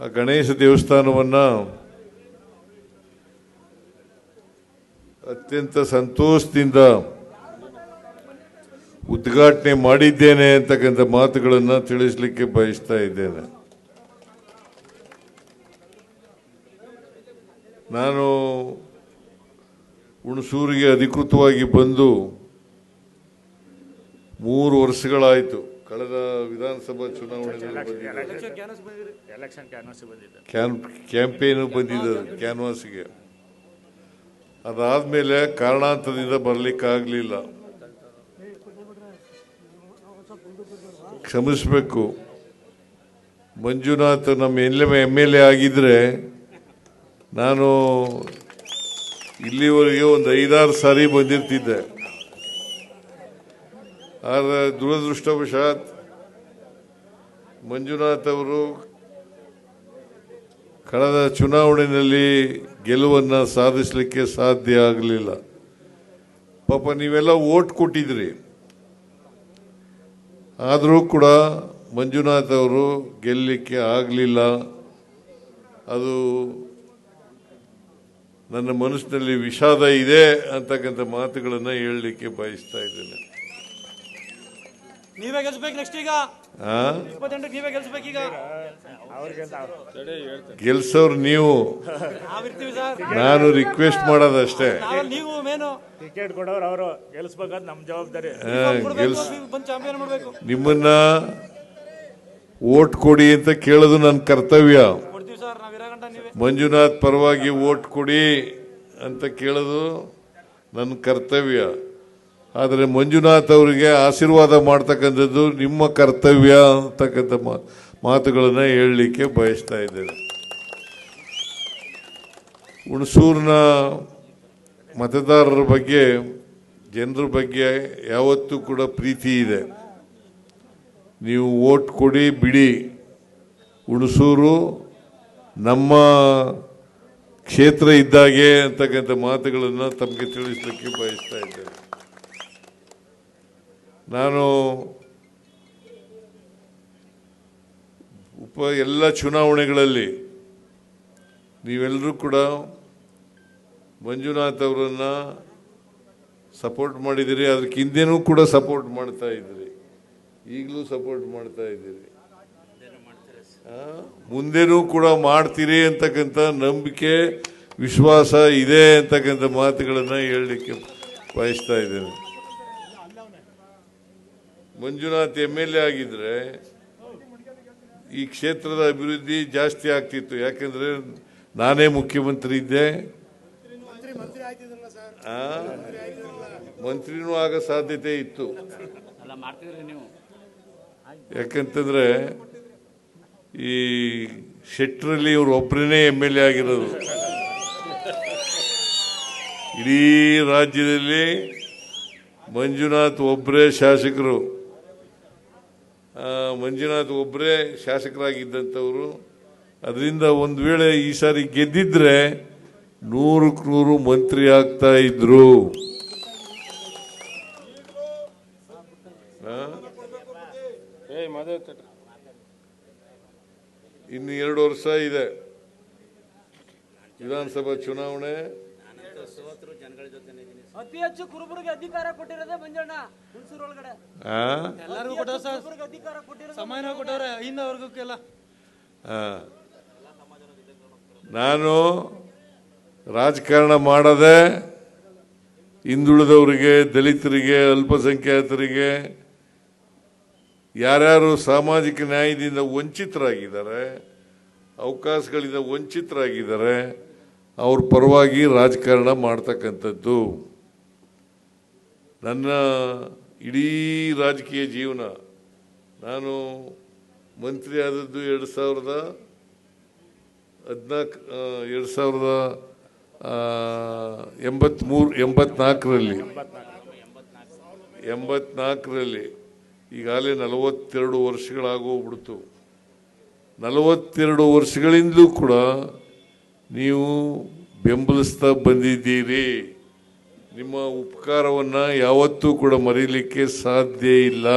ಆ ಗಣೇಶ ದೇವಸ್ಥಾನವನ್ನು ಅತ್ಯಂತ ಸಂತೋಷದಿಂದ ಉದ್ಘಾಟನೆ ಮಾಡಿದ್ದೇನೆ ಅಂತಕ್ಕಂಥ ಮಾತುಗಳನ್ನು ತಿಳಿಸಲಿಕ್ಕೆ ಬಯಸ್ತಾ ಇದ್ದೇನೆ. ನಾನು ಹುಣಸೂರಿಗೆ ಅಧಿಕೃತವಾಗಿ ಬಂದು 3 ವರ್ಷಗಳಾಯಿತು. ಕಳೆದ ವಿಧಾನಸಭಾ ಚುನಾವಣೆಯಲ್ಲಿ ಕ್ಯಾಂಪೇನು ಬಂದಿದ್ದರು ಕ್ಯಾನ್ವಾಸ್ಗೆ. ಅದಾದಮೇಲೆ ಕಾರಣಾಂತರದಿಂದ ಬರಲಿಕ್ಕಾಗಲಿಲ್ಲ, ಕ್ಷಮಿಸಬೇಕು. ಮಂಜುನಾಥ್ ನಮ್ಮ ಎಮ್ ಎಲ್ ಎ ಆಗಿದ್ದರೆ ನಾನು ಇಲ್ಲಿವರೆಗೆ ಒಂದು 5-6 ಸಾರಿ ಬಂದಿರ್ತಿದ್ದೆ. ಆದರೆ ದುರದೃಷ್ಟವಶಾತ್ ಮಂಜುನಾಥ್ ಅವರು ಕಳೆದ ಚುನಾವಣೆಯಲ್ಲಿ ಗೆಲುವನ್ನು ಸಾಧಿಸಲಿಕ್ಕೆ ಸಾಧ್ಯ ಆಗಲಿಲ್ಲ. ಪಾಪ ನೀವೆಲ್ಲ ವೋಟ್ ಕೊಟ್ಟಿದ್ರಿ, ಆದರೂ ಕೂಡ ಮಂಜುನಾಥ್ ಅವರು ಗೆಲ್ಲಲಿಕ್ಕೆ ಆಗಲಿಲ್ಲ. ಅದು ನನ್ನ ಮನಸ್ಸಿನಲ್ಲಿ ವಿಷಾದ ಇದೆ ಅಂತಕ್ಕಂಥ ಮಾತುಗಳನ್ನು ಹೇಳಲಿಕ್ಕೆ ಬಯಸ್ತಾ ಇದ್ದೇನೆ. ನೀವೇ ಗೆಲ್ಸ್ಬೇಕು ನೆಕ್ಸ್ಟ್. ಈಗ 28 ನೀವೇ ಗೆಲ್ಸ್ಬೇಕು. ಈಗ ಗೆಲ್ಸೋರು ನೀವು, ನಾನು ರಿಕ್ವೆಸ್ಟ್ ಮಾಡೋದಷ್ಟೇ. ನೀವು ಮೇನು ಟಿಕೆಟ್ ಕೊಡೋರು ಅವರು, ಗೆಲ್ಸ್ಬೇಕಾದ್ ನಮ್ಮ ಜವಾಬ್ದಾರಿ. ಚಾಂಪಿಯನ್ ಮಾಡಬೇಕು. ನಿಮ್ಮನ್ನ ವೋಟ್ ಕೊಡಿ ಅಂತ ಕೇಳೋದು ನನ್ನ ಕರ್ತವ್ಯ. ಕೊಡ್ತೀವಿ ಸರ್, ನಾವು ಇರಾಗಂಟ ನೀವೇ. ಮಂಜುನಾಥ್ ಪರವಾಗಿ ವೋಟ್ ಕೊಡಿ ಅಂತ ಕೇಳೋದು ನನ್ನ ಕರ್ತವ್ಯ. ಆದರೆ ಮಂಜುನಾಥ್ ಅವರಿಗೆ ಆಶೀರ್ವಾದ ಮಾಡ್ತಕ್ಕಂಥದ್ದು ನಿಮ್ಮ ಕರ್ತವ್ಯ ಅಂತಕ್ಕಂಥ ಮಾತುಗಳನ್ನು ಹೇಳಲಿಕ್ಕೆ ಬಯಸ್ತಾ ಇದ್ದೇನೆ. ಹುಣಸೂರಿನ ಮತದಾರರ ಬಗ್ಗೆ, ಜನರ ಬಗ್ಗೆ ಯಾವತ್ತೂ ಕೂಡ ಪ್ರೀತಿ ಇದೆ. ನೀವು ವೋಟ್ ಕೊಡಿ ಬಿಡಿ, ಹುಣಸೂರು ನಮ್ಮ ಕ್ಷೇತ್ರ ಇದ್ದಾಗೆ ಅಂತಕ್ಕಂಥ ಮಾತುಗಳನ್ನು ತಮಗೆ ತಿಳಿಸಲಿಕ್ಕೆ ಬಯಸ್ತಾ ಇದ್ದೇನೆ. ನಾನು ಎಲ್ಲ ಚುನಾವಣೆಗಳಲ್ಲಿ ನೀವೆಲ್ಲರೂ ಕೂಡ ಮಂಜುನಾಥ್ ಅವರನ್ನು ಸಪೋರ್ಟ್ ಮಾಡಿದ್ದೀರಿ. ಅದಕ್ಕೆ ಹಿಂದೆನೂ ಕೂಡ ಸಪೋರ್ಟ್ ಮಾಡ್ತಾ ಇದ್ದೀರಿ, ಈಗಲೂ ಸಪೋರ್ಟ್ ಮಾಡ್ತಾ ಇದ್ದೀರಿ, ಮುಂದೆನೂ ಕೂಡ ಮಾಡ್ತೀರಿ ಅಂತಕ್ಕಂಥ ನಂಬಿಕೆ, ವಿಶ್ವಾಸ ಇದೆ ಅಂತಕ್ಕಂಥ ಮಾತುಗಳನ್ನು ಹೇಳಲಿಕ್ಕೆ ಬಯಸ್ತಾ ಇದ್ದೇನೆ. ಮಂಜುನಾಥ್ ಎಮ್.ಎಲ್.ಎ ಆಗಿದ್ರೆ ಈ ಕ್ಷೇತ್ರದ ಅಭಿವೃದ್ಧಿ ಜಾಸ್ತಿ ಆಗ್ತಿತ್ತು. ಯಾಕೆಂದ್ರೆ ನಾನೇ ಮುಖ್ಯಮಂತ್ರಿ ಇದ್ದೆ, ಮಂತ್ರಿನೂ ಆಗೋ ಸಾಧ್ಯತೆ ಇತ್ತು. ಯಾಕಂತಂದ್ರೆ ಈ ಶೆಟ್ಟರಲ್ಲಿ ಇವರು ಒಬ್ಬರೇ ಎಮ್.ಎಲ್.ಎ ಆಗಿರೋದು. ಇಡೀ ರಾಜ್ಯದಲ್ಲಿ ಮಂಜುನಾಥ್ ಒಬ್ಬರೇ ಶಾಸಕರು, ಮಂಜುನಾಥ್ ಒಬ್ಬರೇ ಶಾಸಕರಾಗಿದ್ದಂಥವರು. ಅದರಿಂದ ಒಂದು ವೇಳೆ ಈ ಸಾರಿ ಗೆದ್ದಿದ್ರೆ 100ಕ್ಕೆ 100 ಮಂತ್ರಿ ಆಗ್ತಾ ಇದ್ರು. ಇನ್ನು 2 ವರ್ಷ ಇದೆ ವಿಧಾನಸಭಾ ಚುನಾವಣೆ. ಅತಿ ಹೆಚ್ಚು ಕುರುಬರಿಗೆ ಅಧಿಕಾರ ಕೊಟ್ಟಿರೋದೇ ಮಂಜಣ್ಣ. ಹುಣಸೂರು ಒಳಗಡೆ ಎಲ್ಲರಿಗೂ ಕೊಟ್ಟರು ಸರ್, ಅಧಿಕಾರ ಕೊಟ್ಟಿರೋ ಸಮಯನ ಕೊಟ್ಟವ್ರೆ ಹಿಂದ ವರ್ಗಕ್ಕೆಲ್ಲ. ನಾನು ರಾಜಕಾರಣ ಮಾಡದೆ ಹಿಂದುಳಿದವರಿಗೆ, ದಲಿತರಿಗೆ, ಅಲ್ಪಸಂಖ್ಯಾತರಿಗೆ, ಯಾರ್ಯಾರು ಸಾಮಾಜಿಕ ನ್ಯಾಯದಿಂದ ವಂಚಿತರಾಗಿದ್ದಾರೆ, ಅವಕಾಶಗಳಿಂದ ವಂಚಿತರಾಗಿದ್ದಾರೆ, ಅವ್ರ ಪರವಾಗಿ ರಾಜಕಾರಣ ಮಾಡ್ತಕ್ಕಂಥದ್ದು ನನ್ನ ಇಡೀ ರಾಜಕೀಯ ಜೀವನ. ನಾನು ಮಂತ್ರಿ ಆದದ್ದು 1984ರಲ್ಲಿ. ಈಗಾಗಲೇ 42 ವರ್ಷಗಳಾಗೋಗ್ಬಿಡ್ತು. 42 ವರ್ಷಗಳಿಂದಲೂ ಕೂಡ ನೀವು ಬೆಂಬಲಿಸ್ತಾ ಬಂದಿದ್ದೀರಿ. ನಿಮ್ಮ ಉಪಕಾರವನ್ನು ಯಾವತ್ತೂ ಕೂಡ ಮರೀಲಿಕ್ಕೆ ಸಾಧ್ಯ ಇಲ್ಲ.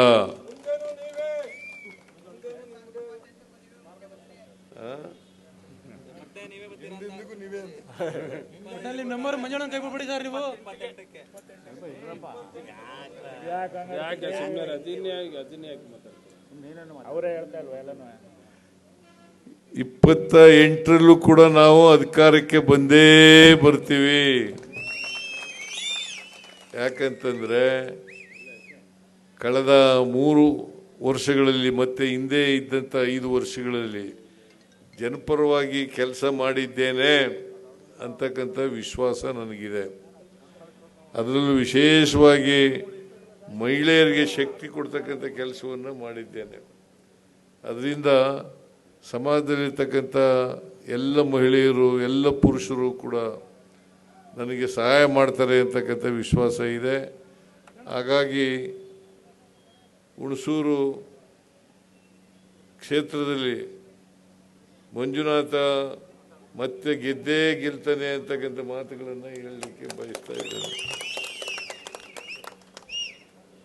ಒಟ್ಟಿನಲ್ಲಿ ಮೆಂಬರ್ ಮಂಜಣ್ಣ ಕೈ ಬಿಡ್ಬಿಡಿ ಸರ್ ನೀವು. ಅವರೇ ಹೇಳ್ತಾ ಇಲ್ವಾ ಎಲ್ಲನೂ? 28ರಲ್ಲೂ ಕೂಡ ನಾವು ಅಧಿಕಾರಕ್ಕೆ ಬಂದೇ ಬರ್ತೀವಿ. ಯಾಕಂತಂದ್ರೆ ಕಳೆದ 3 ವರ್ಷಗಳಲ್ಲಿ ಮತ್ತೆ ಹಿಂದೆ ಇದ್ದಂಥ 5 ವರ್ಷಗಳಲ್ಲಿ ಜನಪರವಾಗಿ ಕೆಲಸ ಮಾಡಿದ್ದೇನೆ ಅಂತಕ್ಕಂಥ ವಿಶ್ವಾಸ ನನಗಿದೆ. ಅದರಲ್ಲೂ ವಿಶೇಷವಾಗಿ ಮಹಿಳೆಯರಿಗೆ ಶಕ್ತಿ ಕೊಡ್ತಕ್ಕಂಥ ಕೆಲಸವನ್ನು ಮಾಡಿದ್ದೇನೆ. ಅದರಿಂದ ಸಮಾಜದಲ್ಲಿರ್ತಕ್ಕಂಥ ಎಲ್ಲ ಮಹಿಳೆಯರು ಎಲ್ಲ ಪುರುಷರು ಕೂಡ ನನಗೆ ಸಹಾಯ ಮಾಡ್ತಾರೆ ಅಂತಕ್ಕಂಥ ವಿಶ್ವಾಸ ಇದೆ. ಹಾಗಾಗಿ ಹುಣಸೂರು ಕ್ಷೇತ್ರದಲ್ಲಿ ಮಂಜುನಾಥ ಮತ್ತೆ ಗೆದ್ದೇ ಗೆಲ್ತಾನೆ ಅಂತಕ್ಕಂಥ ಮಾತುಗಳನ್ನು ಹೇಳಲಿಕ್ಕೆ ಬಯಸ್ತಾ ಇದ್ದೇನೆ.